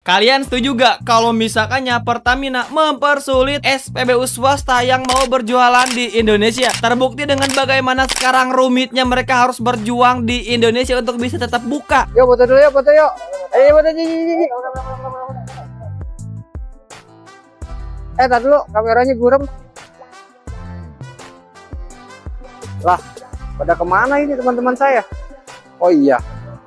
Kalian setuju gak kalau misalkannya Pertamina mempersulit SPBU swasta yang mau berjualan di Indonesia? Terbukti dengan bagaimana sekarang rumitnya mereka harus berjuang di Indonesia untuk bisa tetap buka. Yuk foto dulu yuk, foto yuk. Ayo foto tar dulu, kameranya gurem. Lah, pada kemana ini teman-teman saya? Oh iya,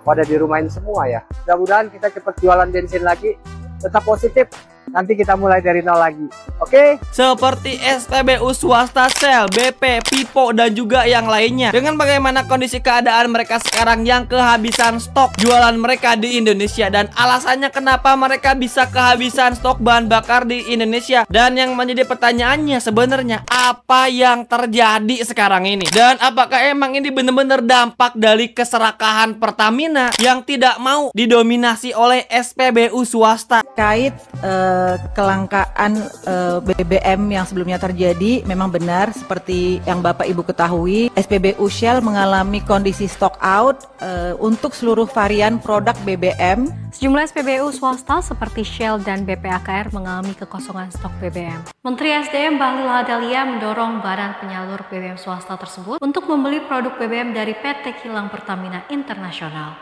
pada di rumah ini semua ya. Mudah-mudahan kita cepat jualan bensin lagi. Tetap positif. Nanti kita mulai dari nol lagi. Oke? Seperti SPBU swasta, Shell, BP, Pipo, dan juga yang lainnya. Dengan bagaimana kondisi keadaan mereka sekarang yang kehabisan stok jualan mereka di Indonesia. Dan alasannya kenapa mereka bisa kehabisan stok bahan bakar di Indonesia. Dan yang menjadi pertanyaannya sebenarnya apa yang terjadi sekarang ini? Dan apakah emang ini benar-benar dampak dari keserakahan Pertamina yang tidak mau didominasi oleh SPBU swasta? Kait kelangkaan BBM yang sebelumnya terjadi, memang benar seperti yang Bapak Ibu ketahui, SPBU Shell mengalami kondisi stock out untuk seluruh varian produk BBM. Sejumlah SPBU swasta seperti Shell dan BPAKR mengalami kekosongan stok BBM. Menteri SDM Bahlil Lahadalia mendorong badan penyalur BBM swasta tersebut untuk membeli produk BBM dari PT Kilang Pertamina Internasional.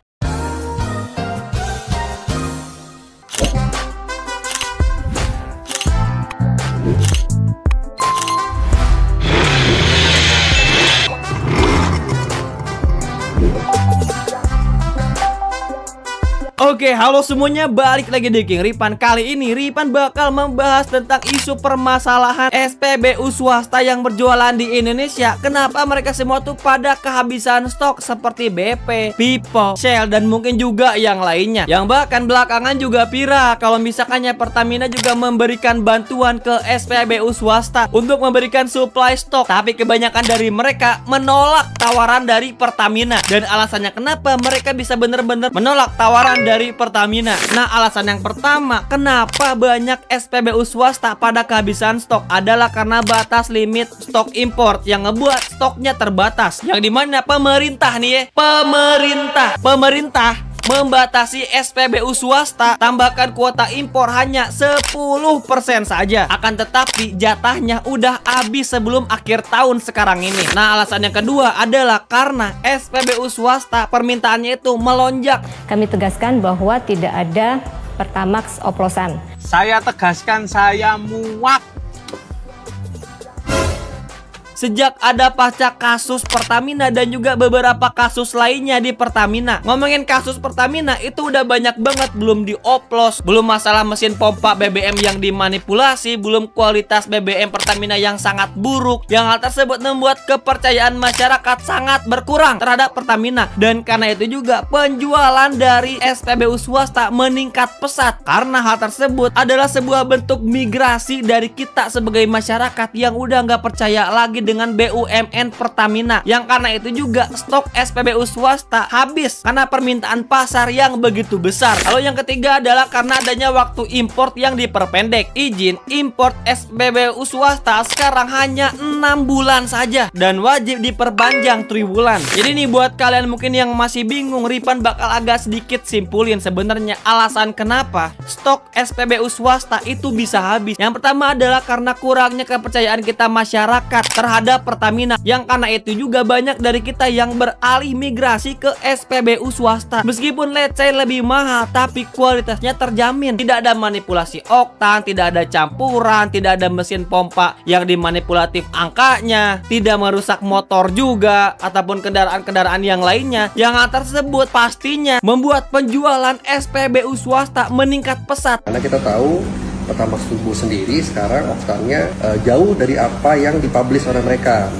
Oke, halo semuanya, balik lagi di King Ripan. Kali ini Ripan bakal membahas tentang isu permasalahan SPBU swasta yang berjualan di Indonesia. Kenapa mereka semua tuh pada kehabisan stok seperti BP, Pipo, Shell, dan mungkin juga yang lainnya. Yang bahkan belakangan juga viral kalau misalkannya Pertamina juga memberikan bantuan ke SPBU swasta untuk memberikan supply stok. Tapi kebanyakan dari mereka menolak tawaran dari Pertamina. Dan alasannya kenapa mereka bisa bener-bener menolak tawaran dari Pertamina. Nah, alasan yang pertama kenapa banyak SPBU swasta pada kehabisan stok adalah karena batas limit stok import yang ngebuat stoknya terbatas. Yang dimana pemerintah nih ya, pemerintah membatasi SPBU swasta tambahkan kuota impor hanya 10% saja. Akan tetapi jatahnya udah habis sebelum akhir tahun sekarang ini. Nah, alasan yang kedua adalah karena SPBU swasta permintaannya itu melonjak. Kami tegaskan bahwa tidak ada Pertamax oplosan. Saya tegaskan saya muak. Sejak ada pasca kasus Pertamina dan juga beberapa kasus lainnya di Pertamina. Ngomongin kasus Pertamina itu udah banyak banget, belum dioplos, belum masalah mesin pompa BBM yang dimanipulasi, belum kualitas BBM Pertamina yang sangat buruk. Yang hal tersebut membuat kepercayaan masyarakat sangat berkurang terhadap Pertamina. Dan karena itu juga penjualan dari SPBU swasta meningkat pesat. Karena hal tersebut adalah sebuah bentuk migrasi dari kita sebagai masyarakat yang udah nggak percaya lagi dengan BUMN Pertamina. Yang karena itu juga stok SPBU swasta habis karena permintaan pasar yang begitu besar. Lalu yang ketiga adalah karena adanya waktu import yang diperpendek. Izin import SPBU swasta sekarang hanya 6 bulan saja dan wajib diperpanjang 3 bulan. Jadi nih buat kalian mungkin yang masih bingung, Ripan bakal agak sedikit simpulin sebenarnya alasan kenapa stok SPBU swasta itu bisa habis. Yang pertama adalah karena kurangnya kepercayaan kita masyarakat terhadap Pertamina. Yang karena itu juga banyak dari kita yang beralih migrasi ke SPBU swasta. Meskipun let's say lebih mahal, tapi kualitasnya terjamin. Tidak ada manipulasi oktan, tidak ada campuran, tidak ada mesin pompa yang dimanipulatif angkanya, tidak merusak motor juga, ataupun kendaraan-kendaraan yang lainnya. Yang hal tersebut pastinya membuat penjualan SPBU swasta meningkat pesat. Karena kita tahu Pertamax Turbo sendiri sekarang oktannya jauh dari apa yang dipublish oleh mereka.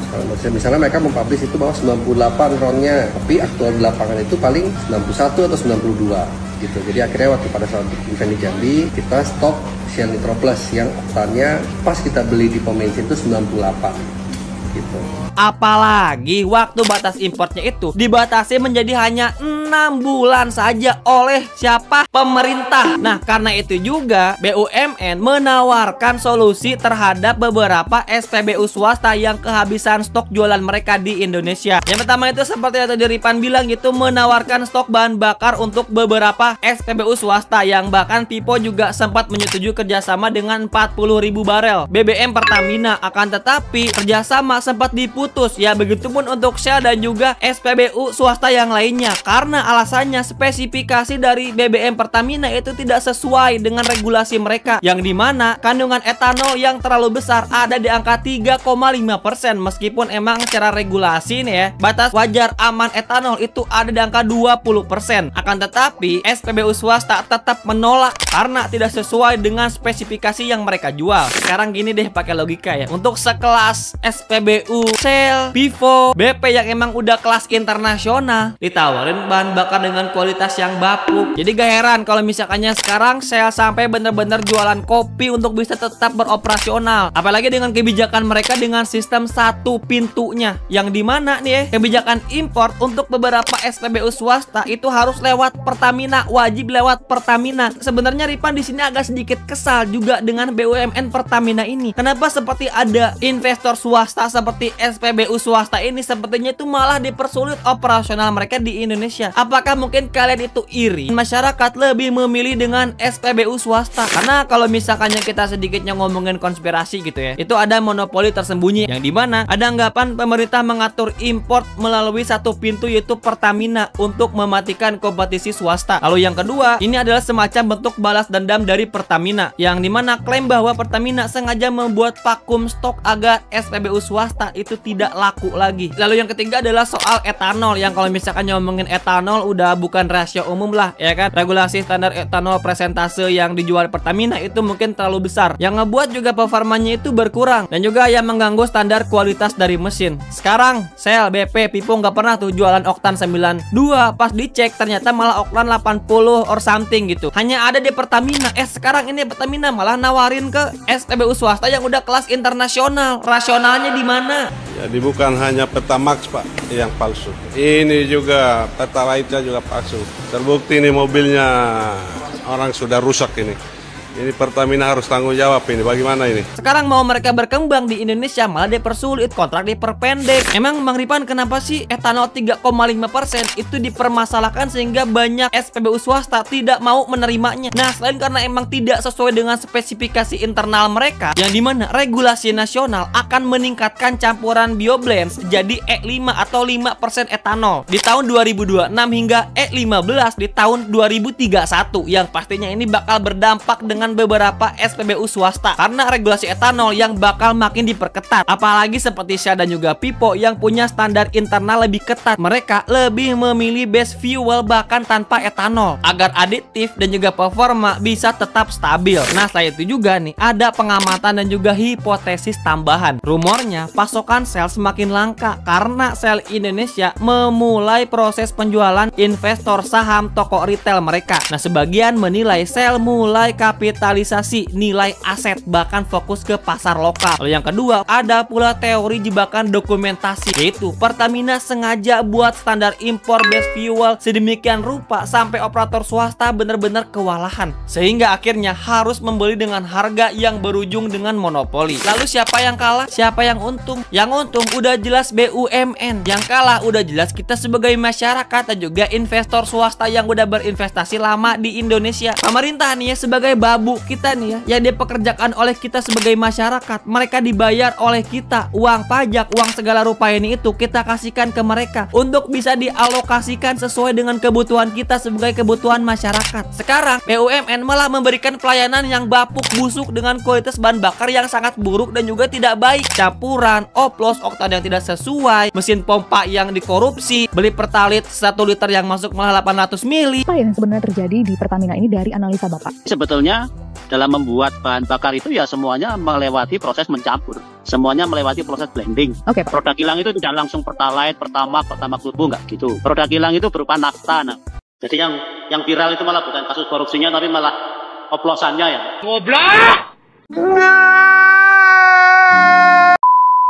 Misalnya mereka mempublish itu bahwa 98 ronnya, tapi aktual di lapangan itu paling 91 atau 92 gitu. Jadi akhirnya waktu pada saat event di Jambi kita stok Shell Nitro Plus yang oktannya pas kita beli di pom bensin itu 98. gitu. Apalagi waktu batas importnya itu dibatasi menjadi hanya 6 bulan saja oleh siapa? Pemerintah. Nah, karena itu juga BUMN menawarkan solusi terhadap beberapa SPBU swasta yang kehabisan stok jualan mereka di Indonesia. Yang pertama itu seperti yang tadi Ripan bilang gitu, menawarkan stok bahan bakar untuk beberapa SPBU swasta yang bahkan Pipo juga sempat menyetujui kerjasama dengan 40.000 barel BBM Pertamina. Akan tetapi kerjasama sempat diputus ya, begitupun untuk Shell dan juga SPBU swasta yang lainnya, karena alasannya spesifikasi dari BBM Pertamina itu tidak sesuai dengan regulasi mereka, yang dimana kandungan etanol yang terlalu besar ada di angka 3,5%, meskipun emang secara regulasi nih ya, batas wajar aman etanol itu ada di angka 20%. Akan tetapi SPBU swasta tetap menolak karena tidak sesuai dengan spesifikasi yang mereka jual. Sekarang gini deh, pakai logika ya, untuk sekelas SPBU, Shell, Vivo, BP yang emang udah kelas internasional ditawarin bahan bakar dengan kualitas yang bapuk. Jadi gak heran kalau misalkannya sekarang Shell sampai bener-bener jualan kopi untuk bisa tetap beroperasional. Apalagi dengan kebijakan mereka dengan sistem satu pintunya, yang dimana nih ya, kebijakan impor untuk beberapa SPBU swasta itu harus lewat Pertamina, wajib lewat Pertamina. Sebenarnya Ripan di sini agak sedikit kesal juga dengan BUMN Pertamina ini. Kenapa seperti ada investor swasta seperti SPBU swasta ini sepertinya itu malah dipersulit operasional mereka di Indonesia. Apakah mungkin kalian itu iri? Masyarakat lebih memilih dengan SPBU swasta karena kalau misalkannya kita sedikitnya ngomongin konspirasi gitu ya, itu ada monopoli tersembunyi, yang dimana ada anggapan pemerintah mengatur import melalui satu pintu yaitu Pertamina untuk mematikan kompetisi swasta. Lalu yang kedua, ini adalah semacam bentuk balas dendam dari Pertamina, yang dimana klaim bahwa Pertamina sengaja membuat vakum stok agar SPBU swasta itu tidak laku lagi. Lalu yang ketiga adalah soal etanol, yang kalau misalkan ngomongin etanol udah bukan rahasia umum lah ya kan. Regulasi standar etanol presentase yang dijual Pertamina itu mungkin terlalu besar, yang ngebuat juga performanya itu berkurang, dan juga yang mengganggu standar kualitas dari mesin. Sekarang Shell, BP, Pipo nggak pernah tuh jualan oktan 92, pas dicek ternyata malah oktan 80 or something gitu, hanya ada di Pertamina. Sekarang ini Pertamina malah nawarin ke SPBU swasta yang udah kelas internasional. Rasionalnya di mana? Jadi bukan hanya Pertamax Pak yang palsu, ini juga Pertalite-nya juga palsu. Terbukti ini mobilnya orang sudah rusak ini. Ini Pertamina harus tanggung jawab ini. Bagaimana ini? Sekarang mau mereka berkembang di Indonesia malah dipersulit, kontrak diperpendek. Emang Bang Ripan kenapa sih etanol 3,5% itu dipermasalahkan sehingga banyak SPBU swasta tidak mau menerimanya? Nah, selain karena emang tidak sesuai dengan spesifikasi internal mereka, yang dimana regulasi nasional akan meningkatkan campuran bioblends jadi E5 atau 5% etanol di tahun 2026 hingga E15 di tahun 2031, yang pastinya ini bakal berdampak dengan beberapa SPBU swasta karena regulasi etanol yang bakal makin diperketat. Apalagi seperti Shell dan juga Pipo yang punya standar internal lebih ketat, mereka lebih memilih base fuel bahkan tanpa etanol agar aditif dan juga performa bisa tetap stabil. Nah, setelah itu juga nih ada pengamatan dan juga hipotesis tambahan. Rumornya pasokan Shell semakin langka karena Shell Indonesia memulai proses penjualan investor saham toko retail mereka. Nah, sebagian menilai Shell mulai kapitalisasi nilai aset bahkan fokus ke pasar lokal. Lalu yang kedua, ada pula teori jebakan dokumentasi, yaitu Pertamina sengaja buat standar impor base fuel sedemikian rupa sampai operator swasta benar-benar kewalahan, sehingga akhirnya harus membeli dengan harga yang berujung dengan monopoli. Lalu siapa yang kalah? Siapa yang untung? Yang untung udah jelas BUMN, yang kalah udah jelas kita sebagai masyarakat dan juga investor swasta yang udah berinvestasi lama di Indonesia. Pemerintah nih ya sebagai babu kita nih ya, yang dipekerjakan oleh kita sebagai masyarakat. Mereka dibayar oleh kita, uang pajak, uang segala rupa ini itu kita kasihkan ke mereka untuk bisa dialokasikan sesuai dengan kebutuhan kita sebagai kebutuhan masyarakat. Sekarang BUMN malah memberikan pelayanan yang bapuk, busuk dengan kualitas bahan bakar yang sangat buruk dan juga tidak baik. Campuran, oplos, oktan yang tidak sesuai, mesin pompa yang dikorupsi, beli Pertalite 1 liter yang masuk malah 800 mili. Apa yang sebenarnya terjadi di Pertamina ini dari analisa Bapak? Sebetulnya dalam membuat bahan bakar itu ya semuanya melewati proses mencampur, semuanya melewati proses blending. Oke, Pak. Produk kilang itu tidak langsung Pertalite, Pertamax Turbo, enggak gitu. Produk kilang itu berupa nafta. Nah, jadi yang viral itu malah bukan kasus korupsinya tapi malah oplosannya ya. Goblok!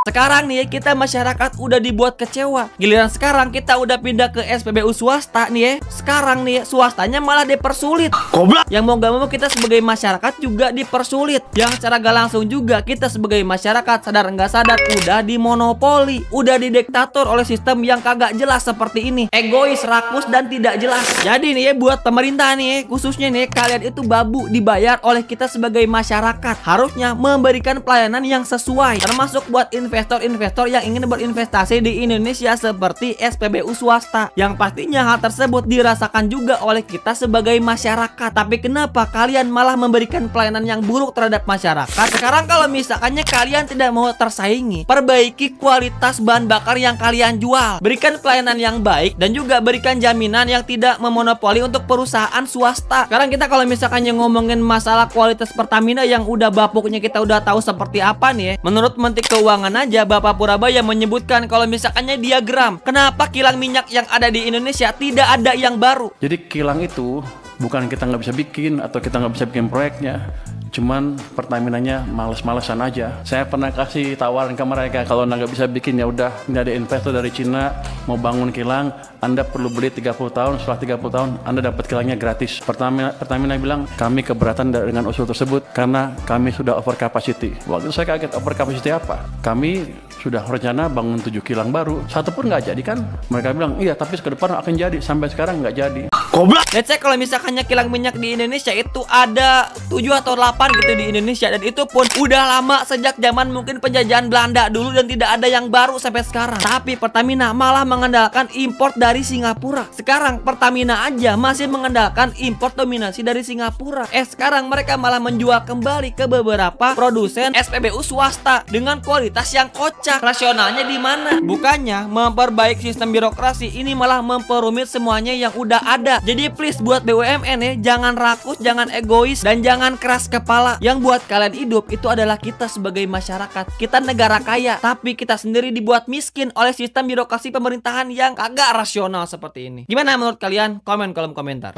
Sekarang nih kita masyarakat udah dibuat kecewa. Giliran sekarang kita udah pindah ke SPBU swasta nih ya. Sekarang nih swastanya malah dipersulit. Goblok. Yang mau gak mau kita sebagai masyarakat juga dipersulit. Yang secara gak langsung juga kita sebagai masyarakat sadar nggak sadar udah dimonopoli, udah didiktator oleh sistem yang kagak jelas seperti ini. Egois, rakus dan tidak jelas. Jadi nih ya buat pemerintah nih ya, khususnya nih kalian itu babu dibayar oleh kita sebagai masyarakat. Harusnya memberikan pelayanan yang sesuai. Termasuk buat investor-investor yang ingin berinvestasi di Indonesia seperti SPBU swasta, yang pastinya hal tersebut dirasakan juga oleh kita sebagai masyarakat. Tapi kenapa kalian malah memberikan pelayanan yang buruk terhadap masyarakat? Sekarang kalau misalkannya kalian tidak mau tersaingi, perbaiki kualitas bahan bakar yang kalian jual, berikan pelayanan yang baik dan juga berikan jaminan yang tidak memonopoli untuk perusahaan swasta. Sekarang kita kalau misalkannya ngomongin masalah kualitas Pertamina yang udah bapuknya kita udah tahu seperti apa nih ya. Menurut Menteri Keuangan aja Bapak Purabaya menyebutkan kalau misalkannya diagram kenapa kilang minyak yang ada di Indonesia tidak ada yang baru. Jadi kilang itu bukan kita nggak bisa bikin atau kita nggak bisa bikin proyeknya, cuman Pertaminanya males-malesan aja. Saya pernah kasih tawaran ke mereka, kalau nggak bisa bikin ya udah, ini ada investor dari Cina mau bangun kilang, Anda perlu beli 30 tahun, setelah 30 tahun Anda dapat kilangnya gratis. Pertamina bilang kami keberatan dengan usul tersebut karena kami sudah over capacity. Waktu itu saya kaget, over capacity apa? Kami sudah rencana bangun 7 kilang baru, satu pun nggak jadi kan? Mereka bilang iya tapi ke depan akan jadi, sampai sekarang nggak jadi. Goblok. Let's say kalau misalkannya kilang minyak di Indonesia itu ada 7 atau 8 gitu di Indonesia, dan itu pun udah lama sejak zaman mungkin penjajahan Belanda dulu dan tidak ada yang baru sampai sekarang. Tapi Pertamina malah mengandalkan import dari Singapura. Sekarang Pertamina aja masih mengandalkan import dominasi dari Singapura. Sekarang mereka malah menjual kembali ke beberapa produsen SPBU swasta dengan kualitas yang kocak. Rasionalnya di mana? Bukannya memperbaiki sistem birokrasi, ini malah memperumit semuanya yang udah ada. Jadi please buat BUMN ya, jangan rakus, jangan egois, dan jangan keras kepala. Yang buat kalian hidup itu adalah kita sebagai masyarakat. Kita negara kaya, tapi kita sendiri dibuat miskin oleh sistem birokrasi pemerintahan yang kagak rasional seperti ini. Gimana menurut kalian? Komen kolom komentar.